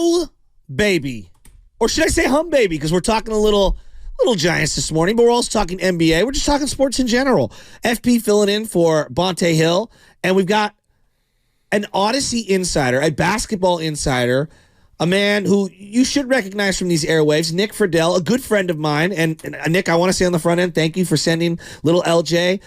Oh, baby. Or should I say hum baby? Because we're talking a little Giants this morning, but we're also talking NBA. We're just talking sports in general. FP filling in for Bonte Hill. And we've got an Audacy insider, a basketball insider, a man who you should recognize from these airwaves, Nick Friedell, a good friend of mine. And Nick, I want to say on the front end, thank you for sending little LJ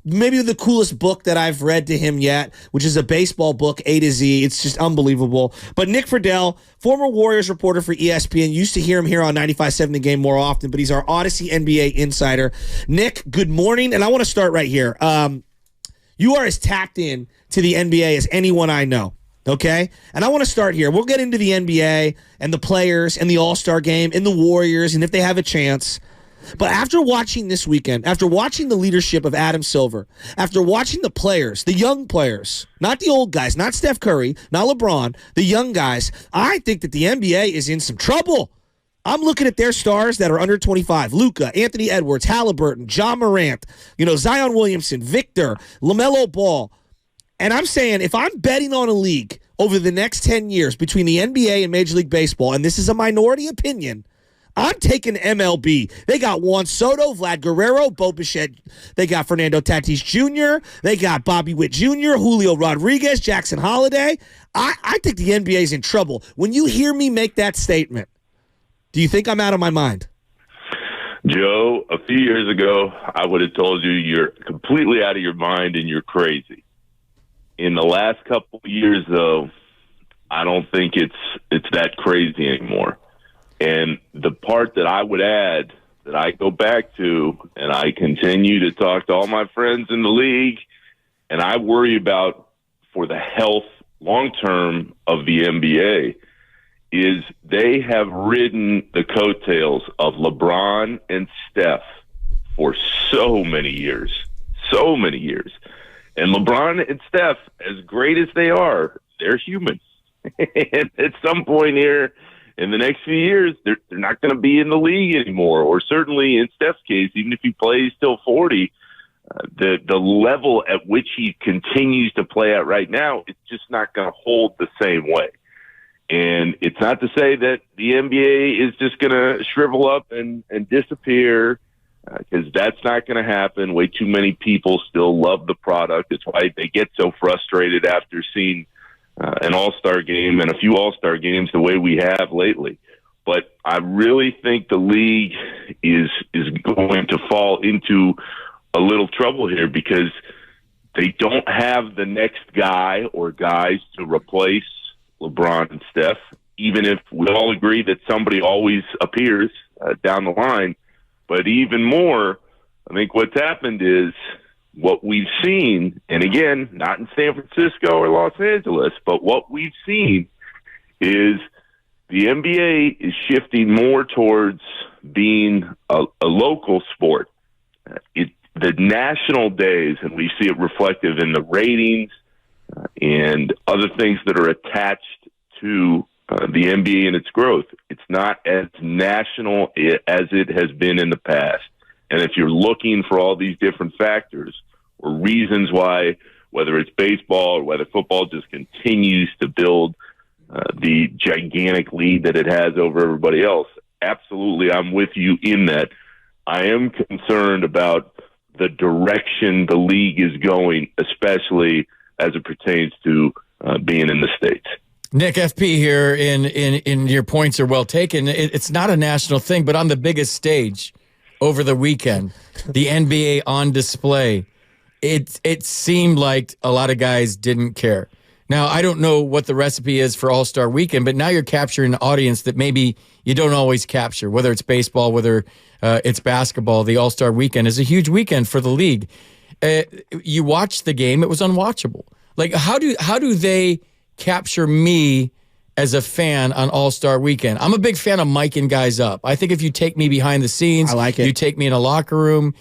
maybe the coolest book that I've read to him yet, which is a baseball book, A to Z. It's just unbelievable. But Nick Friedell, former Warriors reporter for ESPN, used to hear him here on 95.7 The Game more often, but he's our Audacy NBA insider. Nick, good morning. And I want to start right here. You are as tapped in to the NBA as anyone I know. Okay? And I want to start here. We'll get into the NBA and the players and the All-Star game and the Warriors and if they have a chance. But after watching this weekend, after watching the leadership of Adam Silver, after watching the players, the young players, not the old guys, not Steph Curry, not LeBron, the young guys, I think that the NBA is in some trouble. I'm looking at their stars that are under 25. Luka, Anthony Edwards, Halliburton, John Morant, Zion Williamson, Victor, LaMelo Ball. And I'm saying if I'm betting on a league over the next 10 years between the NBA and Major League Baseball, and this is a minority opinion, I'm taking MLB. They got Juan Soto, Vlad Guerrero, Bo Bichette. They got Fernando Tatis Jr. They got Bobby Witt Jr., Julio Rodriguez, Jackson Holiday. I think the NBA is in trouble. When you hear me make that statement, do you think I'm out of my mind? Joe, a few years ago, I would have told you you're completely out of your mind and you're crazy. In the last couple of years, though, I don't think it's that crazy anymore. And the part that I would add that I go back to, and I continue to talk to all my friends in the league, and I worry about for the health long-term of the NBA, is they have ridden the coattails of LeBron and Steph for so many years. And LeBron and Steph, as great as they are, they're human. And at some point here in the next few years, they're not going to be in the league anymore. Or certainly in Steph's case, even if he plays till 40, the level at which he continues to play at right now, it's just not going to hold the same way. And it's not to say that the NBA is just going to shrivel up and disappear, because that's not going to happen. Way too many people still love the product. It's why they get so frustrated after seeing an All-Star game and a few All-Star games the way we have lately. But I really think the league is going to fall into a little trouble here because they don't have the next guy or guys to replace LeBron and Steph, even if we all agree that somebody always appears down the line. But even more, I think what's happened is what we've seen, and again, not in San Francisco or Los Angeles, but what we've seen is the NBA is shifting more towards being a local sport. The national days, and we see it reflective in the ratings and other things that are attached to the NBA and its growth. It's not as national as it has been in the past. And if you're looking for all these different factors or reasons why, whether it's baseball or whether football just continues to build the gigantic lead that it has over everybody else, absolutely, I'm with you in that. I am concerned about the direction the league is going, especially as it pertains to being in the States. Nick, FP here, in your points are well taken. It's not a national thing, but on the biggest stage over the weekend, the NBA on display, it seemed like a lot of guys didn't care. Now, I don't know what the recipe is for All-Star Weekend, but now you're capturing an audience that maybe you don't always capture, whether it's baseball, whether it's basketball. The All-Star Weekend is a huge weekend for the league. You watched the game, it was unwatchable. Like, how do they capture me as a fan on All-Star Weekend? I'm a big fan of miking guys up. I think if you take me behind the scenes, I like it. You take me in a locker room,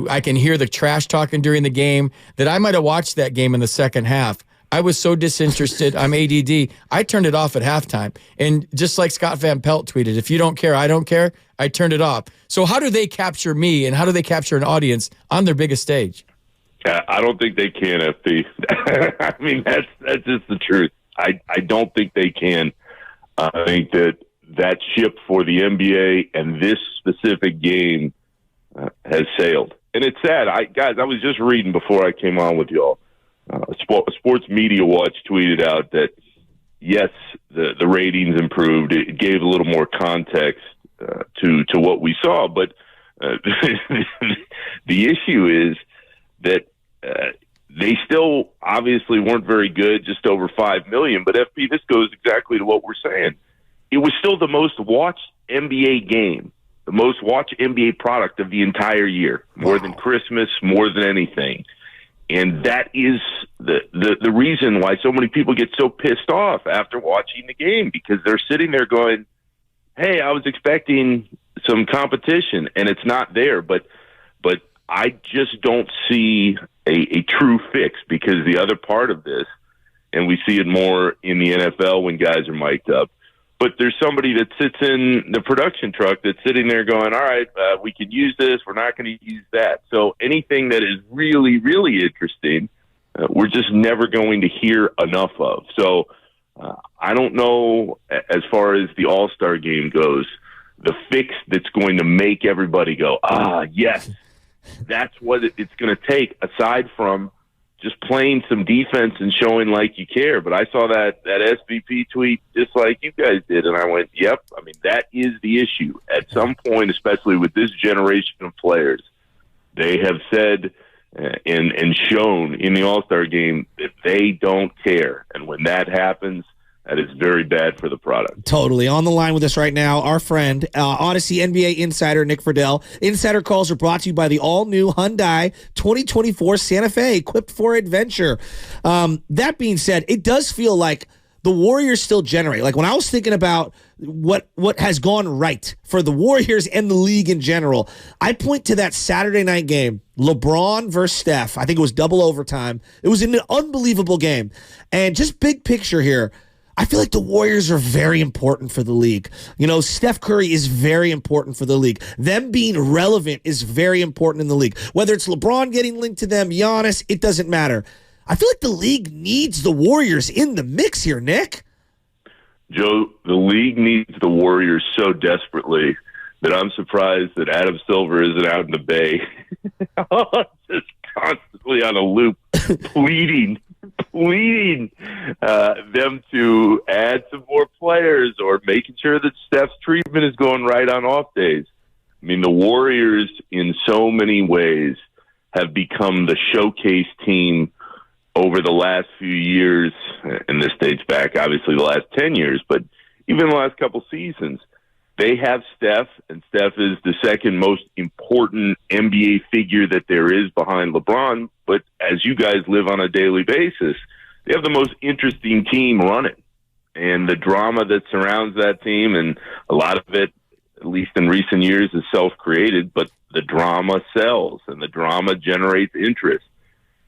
I can hear the trash talking during the game, that I might have watched that game in the second half. I was so disinterested. I'm ADD. I turned it off at halftime. And just like Scott Van Pelt tweeted, if you don't care, I don't care. I turned it off. So how do they capture me and how do they capture an audience on their biggest stage? I don't think they can, FP. I mean, that's just the truth. I don't think they can. I think that ship for the NBA and this specific game has sailed. And it's sad. Guys, I was just reading before I came on with y'all. Sports Media Watch tweeted out that, yes, the ratings improved. It gave a little more context to what we saw. But the issue is that they still obviously weren't very good, just over 5 million. But, FP, this goes exactly to what we're saying. It was still the most watched NBA game, the most watched NBA product of the entire year, more than Christmas, more than anything. And that is the reason why so many people get so pissed off after watching the game, because they're sitting there going, hey, I was expecting some competition, and it's not there. But I just don't see a true fix, because the other part of this, and we see it more in the NFL when guys are mic'd up, but there's somebody that sits in the production truck that's sitting there going, all right, we can use this. We're not going to use that. So anything that is really, really interesting, we're just never going to hear enough of. So I don't know, as far as the All-Star game goes, the fix that's going to make everybody go, yes, that's what it's going to take, aside from just playing some defense and showing like you care. But I saw that SVP tweet just like you guys did, and I went, yep, I mean, that is the issue. At some point, especially with this generation of players, they have said and shown in the All-Star game that they don't care. And when that happens, that is very bad for the product. Totally. On the line with us right now, our friend, Audacy NBA insider Nick Friedell. Insider calls are brought to you by the all-new Hyundai 2024 Santa Fe, equipped for adventure. That being said, it does feel like the Warriors still generate. Like, when I was thinking about what has gone right for the Warriors and the league in general, I point to that Saturday night game, LeBron versus Steph. I think it was double overtime. It was an unbelievable game. And just big picture here, I feel like the Warriors are very important for the league. You know, Steph Curry is very important for the league. Them being relevant is very important in the league. Whether it's LeBron getting linked to them, Giannis, it doesn't matter. I feel like the league needs the Warriors in the mix here, Nick. Joe, the league needs the Warriors so desperately that I'm surprised that Adam Silver isn't out in the Bay just constantly on a loop pleading them to add some more players, or making sure that Steph's treatment is going right on off days. I mean, the Warriors in so many ways have become the showcase team over the last few years, and this dates back obviously the last 10 years, but even the last couple seasons. They have Steph, and Steph is the second most important NBA figure that there is behind LeBron. But as you guys live on a daily basis, they have the most interesting team running. And the drama that surrounds that team, and a lot of it, at least in recent years, is self-created, but the drama sells, and the drama generates interest.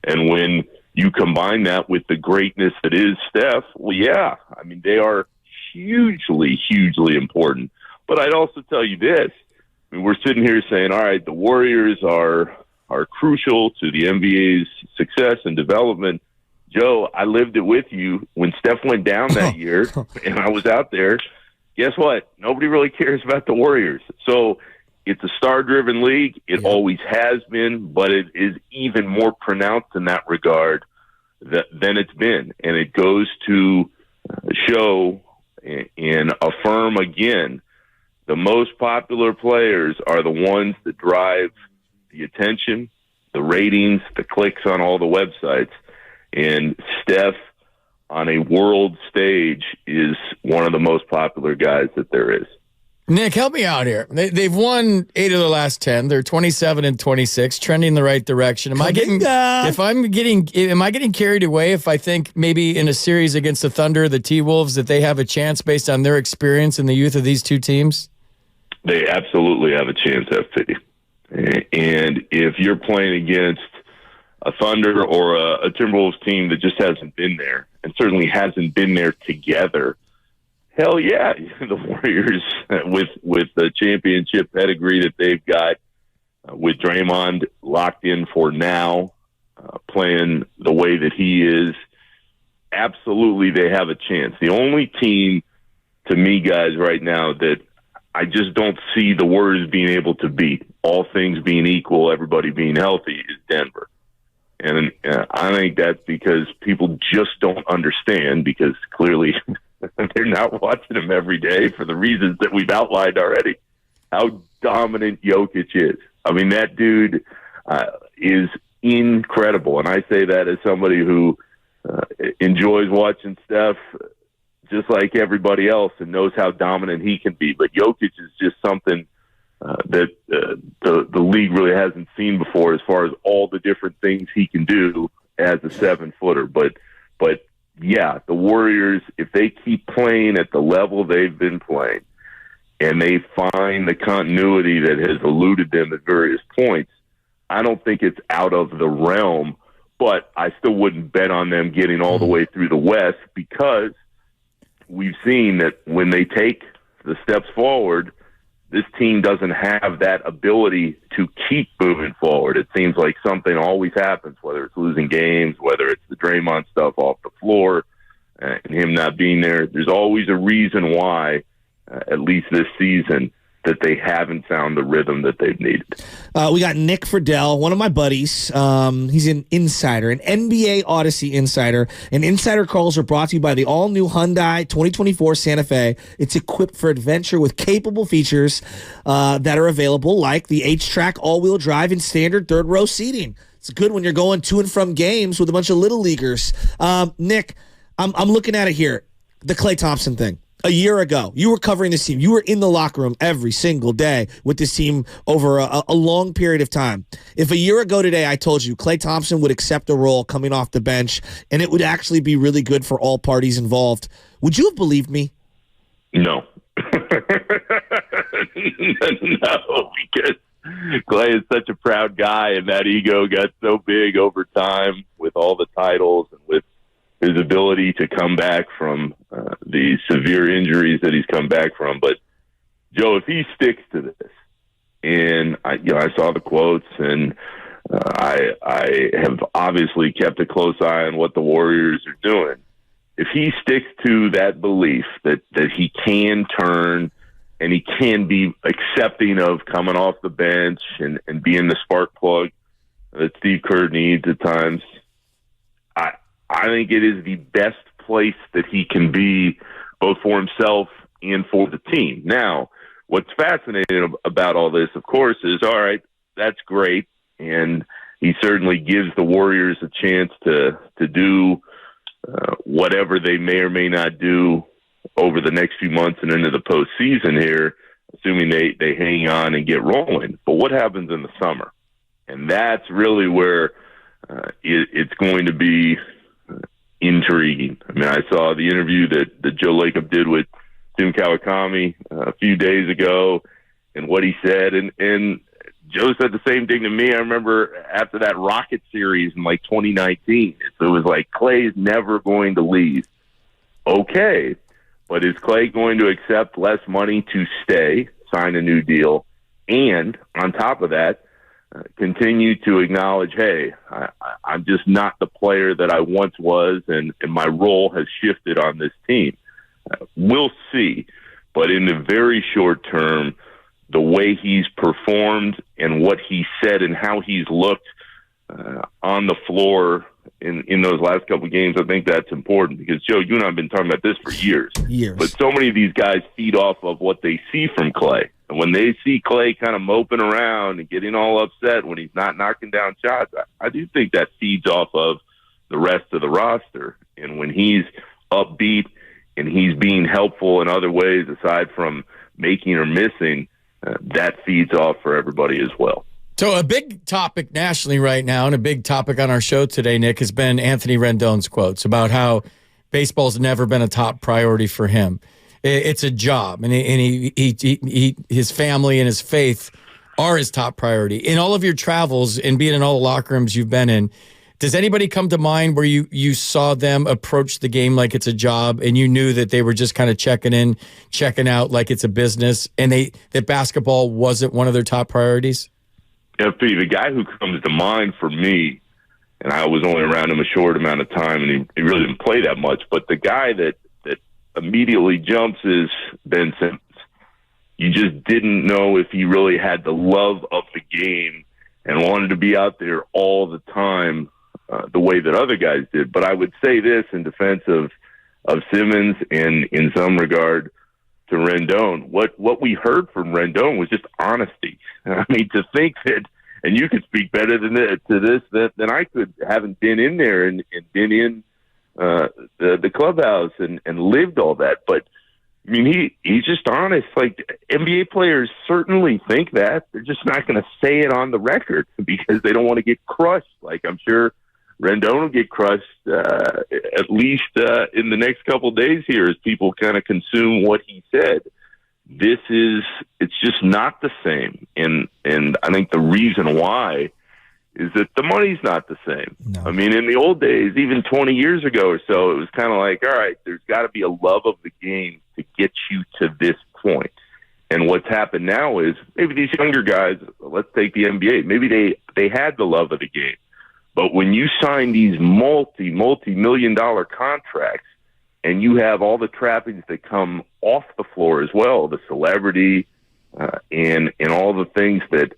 And when you combine that with the greatness that is Steph, well, yeah, I mean, they are hugely, hugely important. But I'd also tell you this. I mean, we're sitting here saying, all right, the Warriors are crucial to the NBA's success and development. Joe, I lived it with you when Steph went down that year, and I was out there. Guess what? Nobody really cares about the Warriors. So it's a star-driven league. It always has been, but it is even more pronounced in that regard than it's been. And it goes to show and affirm again, the most popular players are the ones that drive the attention, the ratings, the clicks on all the websites. And Steph, on a world stage, is one of the most popular guys that there is. Nick, help me out here. They've won 8 of the last 10. They're 27-26, trending in the right direction. Am I getting carried away if I think maybe in a series against the Thunder, the T-Wolves, that they have a chance based on their experience in the youth of these two teams? They absolutely have a chance, FP. And if you're playing against a Thunder or a Timberwolves team that just hasn't been there, and certainly hasn't been there together, hell yeah, the Warriors, with the championship pedigree that they've got, with Draymond locked in for now, playing the way that he is, absolutely they have a chance. The only team to me guys right now that I just don't see the Warriors being able to beat. All things being equal, everybody being healthy, is Denver. And I think that's because people just don't understand, because clearly they're not watching them every day for the reasons that we've outlined already, how dominant Jokic is. I mean, that dude is incredible. And I say that as somebody who enjoys watching Steph just like everybody else and knows how dominant he can be. But Jokic is just something that the league really hasn't seen before, as far as all the different things he can do as a 7-footer. But yeah, the Warriors, if they keep playing at the level they've been playing and they find the continuity that has eluded them at various points, I don't think it's out of the realm, but I still wouldn't bet on them getting all the way through the West, because we've seen that when they take the steps forward, this team doesn't have that ability to keep moving forward. It seems like something always happens, whether it's losing games, whether it's the Draymond stuff off the floor, and him not being there. There's always a reason why, at least this season, that they haven't found the rhythm that they've needed. We got Nick Friedell, one of my buddies. He's an insider, an NBA Audacy insider. And insider calls are brought to you by the all-new Hyundai 2024 Santa Fe. It's equipped for adventure with capable features that are available, like the H-Track all-wheel drive and standard third-row seating. It's good when you're going to and from games with a bunch of little leaguers. Nick, I'm looking at it here. The Klay Thompson thing. A year ago, you were covering this team. You were in the locker room every single day with this team over a long period of time. If a year ago today I told you Klay Thompson would accept a role coming off the bench and it would actually be really good for all parties involved, would you have believed me? No. No, because Klay is such a proud guy, and that ego got so big over time with all the titles and with his ability to come back from the severe injuries that he's come back from. But Joe, if he sticks to this, and I saw the quotes, and I have obviously kept a close eye on what the Warriors are doing. If he sticks to that belief that he can turn and he can be accepting of coming off the bench and being the spark plug that Steve Kerr needs at times, I think it is the best place that he can be, both for himself and for the team. Now, what's fascinating about all this, of course, is, all right, that's great, and he certainly gives the Warriors a chance to do whatever they may or may not do over the next few months and into the postseason here, assuming they hang on and get rolling. But what happens in the summer? And that's really where it's going to be intriguing. I mean, I saw the interview that Joe Lacob did with Tim Kawakami a few days ago, and what he said, and Joe said the same thing to me. I remember after that Rocket series in like 2019, it was like, Klay's never going to leave. Okay, but is Klay going to accept less money to stay, sign a new deal, and on top of that, continue to acknowledge, hey, I'm just not the player that I once was, and my role has shifted on this team. We'll see. But in the very short term, the way he's performed and what he said and how he's looked on the floor in those last couple of games, I think that's important, because, Joe, you and I have been talking about this for years. But so many of these guys feed off of what they see from Klay. And when they see Klay kind of moping around and getting all upset when he's not knocking down shots, I do think that feeds off of the rest of the roster. And when he's upbeat and he's being helpful in other ways aside from making or missing, that feeds off for everybody as well. So a big topic nationally right now, and a big topic on our show today, Nick, has been Anthony Rendon's quotes about how baseball's never been a top priority for him. It's a job, and his family and his faith are his top priority. In all of your travels and being in all the locker rooms you've been in, does anybody come to mind where you saw them approach the game like it's a job, and you knew that they were just kind of checking in, checking out like it's a business, and that basketball wasn't one of their top priorities? FP, the guy who comes to mind for me, and I was only around him a short amount of time, and he really didn't play that much, but the guy that immediately jumps is Ben Simmons. You just didn't know if he really had the love of the game and wanted to be out there all the time the way that other guys did. But I would say this in defense of Simmons and in some regard to Rendon. What we heard from Rendon was just honesty. I mean, to think that, and you could speak better than this than I could, having been in there and been in the clubhouse and lived all that. But I mean, he's just honest. Like, NBA players certainly think that. They're just not going to say it on the record because they don't want to get crushed. Like, I'm sure Rendon will get crushed at least in the next couple of days here as people kind of consume what he said. It's just not the same. And I think the reason why is that the money's not the same. No. I mean, in the old days, even 20 years ago or so, it was kind of like, all right, there's got to be a love of the game to get you to this point. And what's happened now is maybe these younger guys, let's take the NBA, maybe they had the love of the game. But when you sign these multi-million-dollar contracts and you have all the trappings that come off the floor as well, the celebrity and all the things that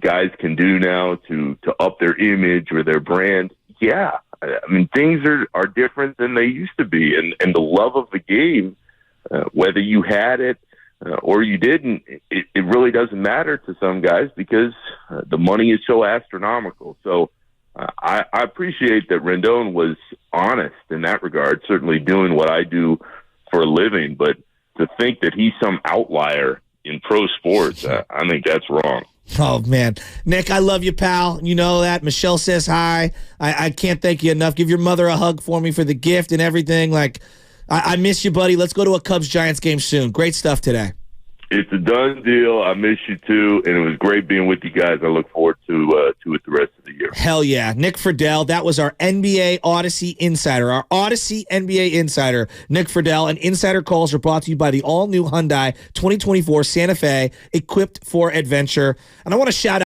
guys can do now to up their image or their brand, yeah. I mean, things are different than they used to be. And the love of the game, whether you had it or you didn't, it really doesn't matter to some guys because the money is so astronomical. So I appreciate that Rendon was honest in that regard, certainly doing what I do for a living. But to think that he's some outlier in pro sports, I think that's wrong. Oh, man. Nick, I love you, pal. You know that. Michelle says hi. I can't thank you enough. Give your mother a hug for me for the gift and everything. Like, I miss you, buddy. Let's go to a Cubs-Giants game soon. Great stuff today. It's a done deal. I miss you, too, and it was great being with you guys. I look forward to it the rest of the year. Hell yeah. Nick Friedell, that was our NBA Audacy Insider, our Audacy NBA Insider, Nick Friedell. And Insider Calls are brought to you by the all-new Hyundai 2024 Santa Fe, equipped for adventure. And I want to shout